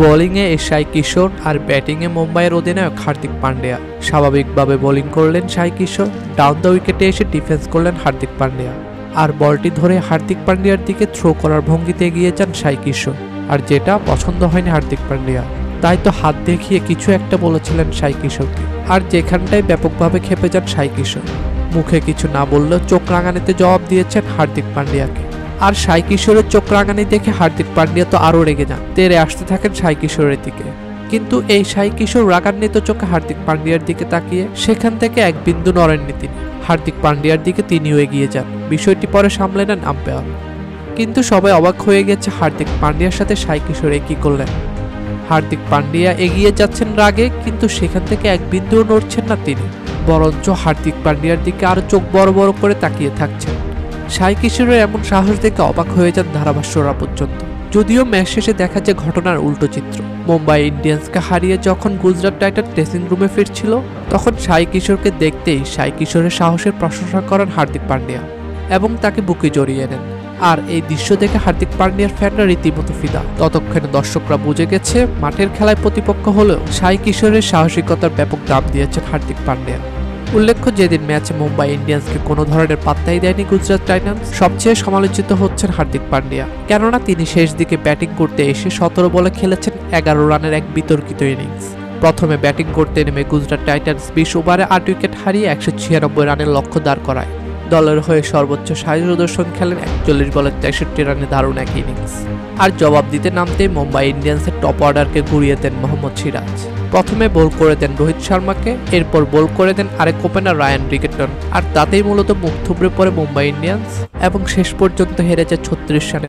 বোলিংয়ে সাই কিশোর আর ব্যাটিংয়ে মুম্বাইয়ের অধিনায়ক হার্দিক পান্ডিয়া। স্বাভাবিকভাবে বোলিং করলেন সাই কিশোর, ডাউন দ্য উইকেটে এসে ডিফেন্স করলেন হার্দিক পান্ডিয়া। আর বলটি ধরে হার্দিক পান্ডিয়ার দিকে থ্রো করার ভঙ্গিতে এগিয়ে যান সাই কিশোর, আর যেটা পছন্দ হয়নি হার্দিক পান্ডিয়া। তাই তো হাত দেখিয়ে কিছু একটা বলেছিলেন সাই কিশোরকে, আর যেখানটায় ব্যাপকভাবে খেপে যান সাই কিশোর। মুখে কিছু না বললেও চোখ রাঙানিতে জবাব দিয়েছেন হার্দিক পান্ডিয়াকে। আর সাই কিশোরের চোখ রাঙানি দেখে হার্দিক পান্ডিয়া তো আরও রেগে যান, তেড়ে আসতে থাকেন সাই কিশোরের দিকে। কিন্তু এই সাই কিশোর রাগান্বিত চোখে হার্দিক পান্ডিয়ার দিকে তাকিয়ে সেখান থেকে এক বিন্দু নড়েননি তিনি। হার্দিক পান্ডিয়ার দিকে তিনিও এগিয়ে যান। বিষয়টি পরে সামলে নেন আম্পায়ার। কিন্তু সবাই অবাক হয়ে গেছে হার্দিক পান্ডিয়ার সাথে সাই কিশোর কি করলেন। হার্দিক পান্ডিয়া এগিয়ে যাচ্ছেন রাগে, কিন্তু সেখান থেকে এক বিন্দুও নড়ছেন না তিনি, বরঞ্চ হার্দিক পান্ডিয়ার দিকে আরো চোখ বড় বড় করে তাকিয়ে থাকছেন। সাই কিশোরের এমন সাহস দেখে অবাক হয়ে যান ধারাভাষ্যরা পর্যন্ত। যদিও ম্যাচ শেষে দেখা যায় ঘটনার উল্টো চিত্র। মুম্বাই ইন্ডিয়ান্সকে হারিয়ে যখন গুজরাট টাইটান্স ড্রেসিং রুমে ফিরছিল, তখন সাই কিশোরকে দেখতেই সাই কিশোরের সাহসের প্রশংসা করেন হার্দিক পান্ডিয়া এবং তাকে বুকে জড়িয়ে নেন। আর এই দৃশ্য দেখে হার্দিক পান্ডিয়ার ফ্যানরা রীতিমতো ফিদা। ততক্ষণে দর্শকরা বুঝে গেছে মাঠের খেলায় প্রতিপক্ষ হলেও সাই কিশোরের সাহসিকতার ব্যাপক দাম দিয়েছেন হার্দিক পান্ডিয়া। উল্লেখ্য, যেদিন ম্যাচে মুম্বাই ইন্ডিয়ান্সকে কোনো ধরনের পাত্তাই দেয়নি গুজরাট টাইটান্স, সবচেয়ে সমালোচিত হচ্ছেন হার্দিক পান্ডিয়া। কেননা তিনি শেষ দিকে ব্যাটিং করতে এসে 17 বলে খেলেছেন 11 রানের এক বিতর্কিত ইনিংস। প্রথমে ব্যাটিং করতে নেমে গুজরাট টাইটান্স 20 ওভারে 8 উইকেট হারিয়ে 196 রানের লক্ষ্য দাঁড় করায়। দলের হয়ে সর্বোচ্চ 60 প্রদর্শন খেলেন 41 বলে 63 রানে দারুণ এক ইনিংস। আর জবাব দিতে নামতেই মুম্বাই ইন্ডিয়ান্সের টপ অর্ডারকে ঘুরিয়ে দেন মোহাম্মদ সিরাজ। প্রথমে বোল করে দেন রোহিত শর্মাকে, এরপর বোল করে দেন আরেক ওপেনার রায়ান রিকেটন। আর তাতেই মূলত মুখ থুবড়ে পড়ে মুম্বাই ইন্ডিয়ান্স এবং শেষ পর্যন্ত হেরে যায় 36 রানে।